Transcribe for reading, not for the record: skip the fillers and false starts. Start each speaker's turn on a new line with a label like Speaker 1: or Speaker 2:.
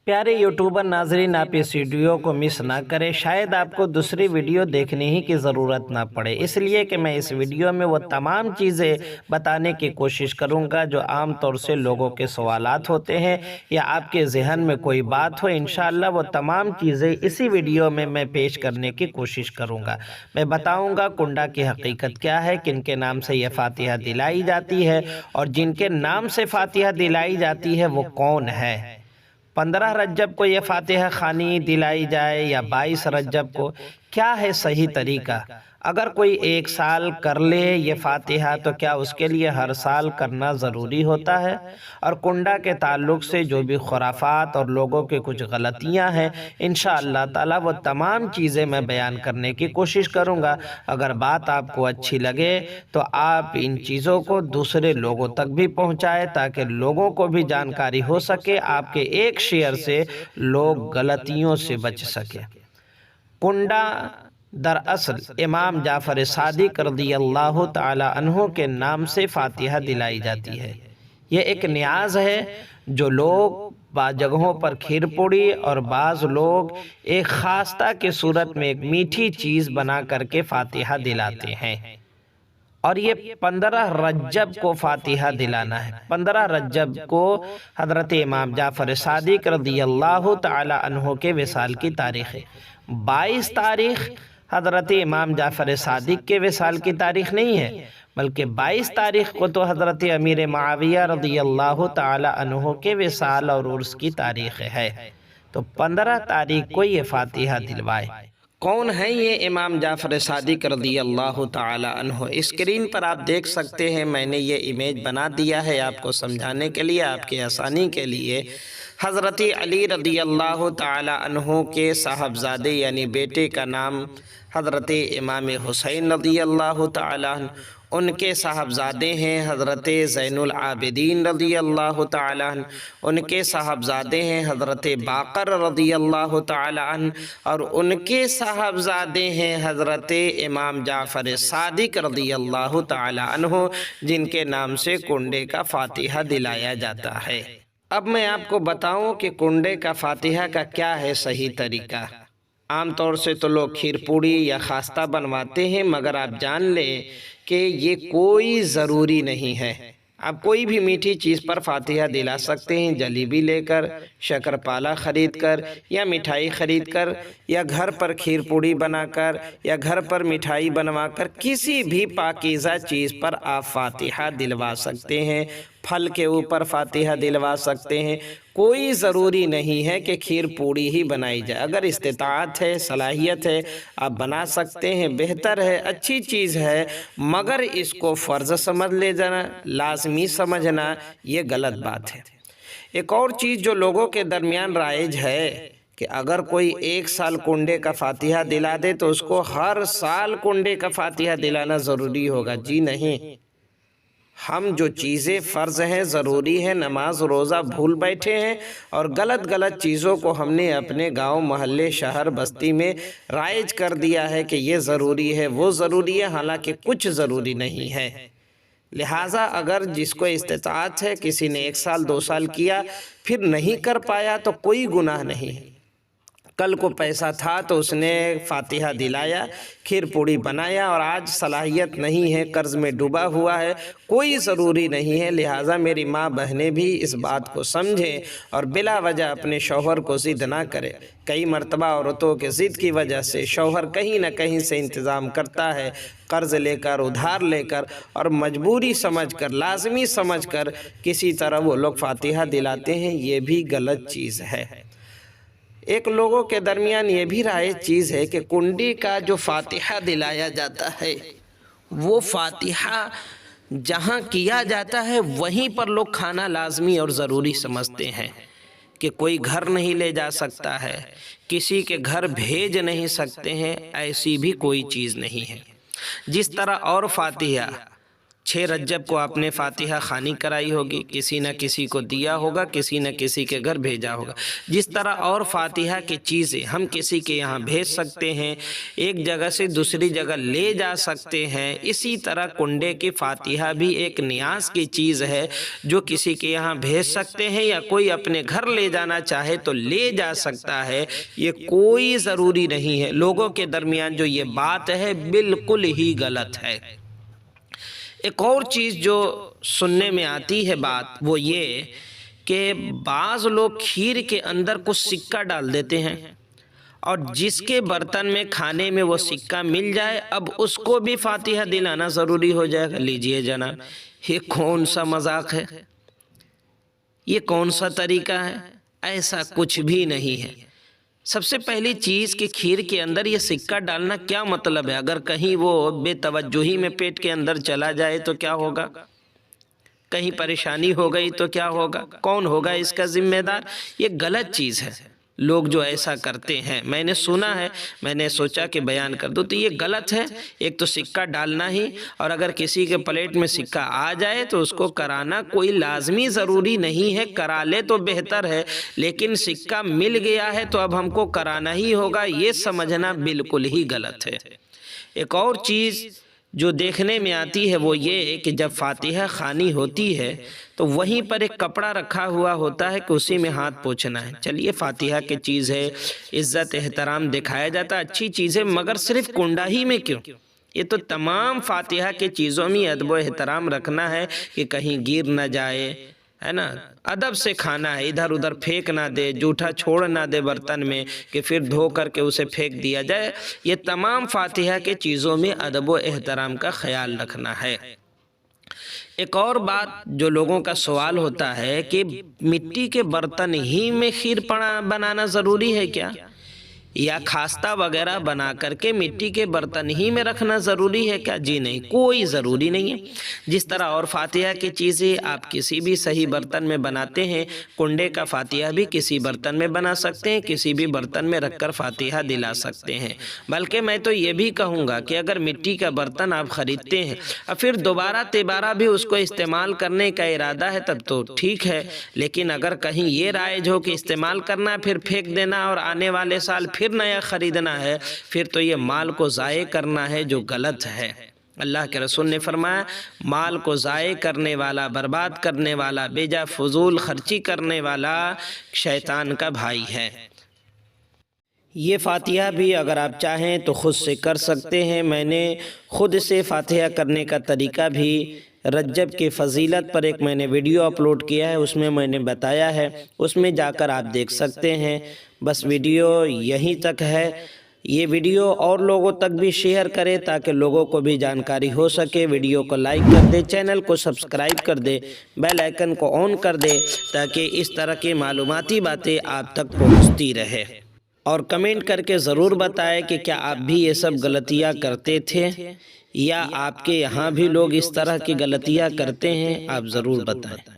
Speaker 1: प्यारे यूट्यूबर नाजरीन, आप इस वीडियो को मिस ना करें। शायद आपको दूसरी वीडियो देखने ही की ज़रूरत ना पड़े, इसलिए कि मैं इस वीडियो में वो तमाम चीज़ें बताने की कोशिश करूंगा जो आम तौर से लोगों के सवालात होते हैं या आपके जहन में कोई बात हो। इंशाअल्लाह वो तमाम चीज़ें इसी वीडियो में मैं पेश करने की कोशिश करूँगा। मैं बताऊँगा कुंडा की हकीकत क्या है, किन के नाम से यह फातिहा दिलाई जाती है और जिनके नाम से फातिहा दिलाई जाती है वो कौन है। 15 रज्जब को यह फातिहा खानी दिलाई जाए या 22 रज्जब को, क्या है सही तरीका? अगर कोई एक साल कर ले ये फातिहा तो क्या उसके लिए हर साल करना ज़रूरी होता है? और कुंडा के ताल्लुक़ से जो भी खुराफात और लोगों के कुछ गलतियां हैं, इंशाअल्लाह ताला वो तमाम चीज़ें मैं बयान करने की कोशिश करूंगा। अगर बात आपको अच्छी लगे तो आप इन चीज़ों को दूसरे लोगों तक भी पहुंचाएं ताकि लोगों को भी जानकारी हो सके, आपके एक शेयर से लोग गलतियों से बच सके। कुंडा दरअसल इमाम जाफ़र सादिक रज़ियल्लाहु ताला अन्हु के नाम से फातिहा दिलाई जाती है। यह एक न्याज है जो लोग बाज़ जगहों पर खीर पूड़ी और बाज़ लोग एक खास्ता की सूरत में एक मीठी चीज़ बना करके फातिहा दिलाते हैं। और ये 15 रज्जब को फातिहा दिलाना है। 15 रज्जब को हज़रत इमाम जाफ़र सादिक रज़ियल्लाहु ताला अन्हु के विसाल की तारीख़ है। 22 तारीख़ हज़रत इमाम जाफ़र सादिक के विसाल की तारीख़ नहीं है, बल्कि 22 तारीख़ को तो हज़रत अमीर मुआविया रज़ियल्लाहु ताला अन्हु के विसाल और उर्स की तारीख़ है। तो 15 तारीख़ को ये फातिहा दिलवाए। कौन है ये इमाम जाफ़र सादिक रज़ियल्लाहु ताला अन्हु? स्क्रीन पर आप देख सकते हैं, मैंने ये इमेज बना दिया है आपको समझाने के लिए, आपकी आसानी के लिए। हज़रत अली रज़ियल्लाहु ताला अन्हु के साहबजादे यानी बेटे का नाम हज़रत इमाम हुसैन रज़ियल्लाहु ताला अन्हु, उनके साहबजादे हैं हज़रत ज़ैनुल आबिदीन रज़ियल्लाहु ताला अन्हु, उनके साहबजादे हैं हज़रत बाकर रज़ियल्लाहु ताला अन्हु और उनके साहबजादे हैं हज़रत इमाम जाफ़र सादिक रज़ियल्लाहु ताला अन्हु, जिनके नाम से कुंडे का फातिहा दिलाया जाता है। अब मैं आपको बताऊं कि कुंडे का फातिहा का क्या है सही तरीका। आम तौर से तो लोग खीर पूड़ी या खास्ता बनवाते हैं, मगर आप जान लें कि ये कोई ज़रूरी नहीं है। आप कोई भी मीठी चीज़ पर फातिहा दिला सकते हैं, जलेबी लेकर, शक्करपारा ख़रीद कर या मिठाई ख़रीद कर या घर पर खीर पूड़ी बनाकर या घर पर मिठाई बनवाकर किसी भी पाकीज़ा चीज़ पर आप फातिहा दिलवा सकते हैं। फल के ऊपर फातिहा दिलवा सकते हैं। कोई ज़रूरी नहीं है कि खीर पूड़ी ही बनाई जाए। अगर इस्तिताअत है, सलाहियत है, आप बना सकते हैं, बेहतर है, अच्छी चीज़ है, मगर इसको फ़र्ज़ समझ ले जाना, लाजमी समझना, ये गलत बात है। एक और चीज़ जो लोगों के दरमियान राइज है कि अगर कोई एक साल कुंडे का फातिहा दिला दे तो उसको हर साल कुंडे का फातिहा दिलाना ज़रूरी होगा। जी नहीं, हम जो चीज़ें फ़र्ज़ हैं, ज़रूरी है, नमाज रोज़ा भूल बैठे हैं और गलत चीज़ों को हमने अपने गांव, मोहल्ले, शहर, बस्ती में राइज कर दिया है कि ये ज़रूरी है, वो ज़रूरी है, हालांकि कुछ ज़रूरी नहीं है। लिहाजा अगर जिसको इस्तिताअत है, किसी ने 1 साल 2 साल किया फिर नहीं कर पाया तो कोई गुनाह नहीं है। कल को पैसा था तो उसने फातिहा दिलाया, खीर पूड़ी बनाया और आज सलाहियत नहीं है, कर्ज़ में डूबा हुआ है, कोई ज़रूरी नहीं है। लिहाजा मेरी माँ बहनें भी इस बात को समझें और बिला वजह अपने शौहर को ज़िद ना करें। कई मरतबा औरतों के ज़िद की वजह से शौहर कहीं ना कहीं से इंतज़ाम करता है, कर्ज़ लेकर, उधार लेकर, और मजबूरी समझकर, लाजमी समझकर किसी तरह वो लोग फातिहा दिलाते हैं। ये भी गलत चीज़ है। एक लोगों के दरमियान ये भी राय चीज़ है कि कुंडी का जो फातिहा दिलाया जाता है वो फातिहा जहाँ किया जाता है वहीं पर लोग खाना लाजमी और ज़रूरी समझते हैं कि कोई घर नहीं ले जा सकता है, किसी के घर भेज नहीं सकते हैं, ऐसी भी कोई चीज़ नहीं है। जिस तरह और फातिहा 6 रज्जब को आपने फातिहा खानी कराई होगी, किसी न किसी को दिया होगा, किसी न किसी के घर भेजा होगा। जिस तरह और फातिहा की चीज़ें हम किसी के यहाँ भेज सकते हैं, एक जगह से दूसरी जगह ले जा सकते हैं, इसी तरह कुंडे की फातिहा भी एक नियाज की चीज़ है जो किसी के यहाँ भेज सकते हैं या कोई अपने घर ले जाना चाहे तो ले जा सकता है। ये कोई ज़रूरी नहीं है। लोगों के दरमियान जो ये बात है बिल्कुल ही गलत है। एक और चीज़ जो सुनने में आती है बात वो ये कि बाज़ लोग खीर के अंदर कुछ सिक्का डाल देते हैं और जिसके बर्तन में खाने में वो सिक्का मिल जाए अब उसको भी फातिहा दिलाना ज़रूरी हो जाएगा। लीजिए जनाब, ये कौन सा मजाक है, ये कौन सा तरीका है? ऐसा कुछ भी नहीं है। सबसे पहली चीज़ कि खीर के अंदर ये सिक्का डालना क्या मतलब है? अगर कहीं वो बेतवज्जुही में पेट के अंदर चला जाए तो क्या होगा? कहीं परेशानी हो गई तो क्या होगा? कौन होगा इसका जिम्मेदार? ये गलत चीज़ है। लोग जो ऐसा करते हैं मैंने सुना है, मैंने सोचा कि बयान कर दूं। तो ये गलत है। एक तो सिक्का डालना ही, और अगर किसी के प्लेट में सिक्का आ जाए तो उसको कराना कोई लाजमी ज़रूरी नहीं है, करा ले तो बेहतर है, लेकिन सिक्का मिल गया है तो अब हमको कराना ही होगा, ये समझना बिल्कुल ही गलत है। एक और चीज़ जो देखने में आती है वो ये कि जब फातिहा खानी होती है तो वहीं पर एक कपड़ा रखा हुआ होता है कि उसी में हाथ पोंछना है। चलिए फातिहा की चीज़ है, इज़्ज़त एहतराम दिखाया जाता है, अच्छी चीज़ है, मगर सिर्फ कुंडा ही में क्यों? ये तो तमाम फातिहा की चीज़ों में अदब एहतराम रखना है कि कहीं गिर ना जाए, है ना, अदब से खाना है, इधर उधर फेंक ना दे, जूठा छोड़ ना दे बर्तन में कि फिर धो करके उसे फेंक दिया जाए। ये तमाम फातिहा के चीज़ों में अदब व एहतराम का ख्याल रखना है। एक और बात जो लोगों का सवाल होता है कि मिट्टी के बर्तन ही में खीर बनाना ज़रूरी है क्या, या खास्ता वगैरह बना करके मिट्टी के बर्तन ही में रखना ज़रूरी है क्या? जी नहीं, कोई ज़रूरी नहीं है। जिस तरह और फातिहा की चीज़ें आप किसी भी सही बर्तन में बनाते हैं, कुंडे का फातिहा भी किसी बर्तन में बना सकते हैं, किसी भी बर्तन में रखकर फातिहा दिला सकते हैं। बल्कि मैं तो ये भी कहूँगा कि अगर मिट्टी का बर्तन आप ख़रीदते हैं और फिर दोबारा तिबारा भी उसको इस्तेमाल करने का इरादा है तब तो ठीक है, लेकिन अगर कहीं ये राइज हो कि इस्तेमाल करना फिर फेंक देना और आने वाले साल फिर नया खरीदना है, फिर तो ये माल को ज़ाये करना है जो गलत है। अल्लाह के रसूल ने फरमाया, माल को ज़ाये करने वाला, बर्बाद करने वाला, बेजा फजूल खर्ची करने वाला शैतान का भाई है। ये फातिहा भी अगर आप चाहें तो ख़ुद से कर सकते हैं। मैंने ख़ुद से फातिहा करने का तरीका भी रज्जब के फ़जीलत पर एक मैंने वीडियो अपलोड किया है, उसमें मैंने बताया है, उसमें जाकर आप देख सकते हैं। बस वीडियो यहीं तक है। ये वीडियो और लोगों तक भी शेयर करें ताकि लोगों को भी जानकारी हो सके। वीडियो को लाइक कर दे, चैनल को सब्सक्राइब कर दे, बेल आइकन को ऑन कर दे ताकि इस तरह की मालूमाती बातें आप तक पहुंचती रहे। और कमेंट करके ज़रूर बताएं कि क्या आप भी ये सब गलतियां करते थे या आपके यहाँ भी लोग इस तरह की गलतियां करते हैं, आप ज़रूर बताएं।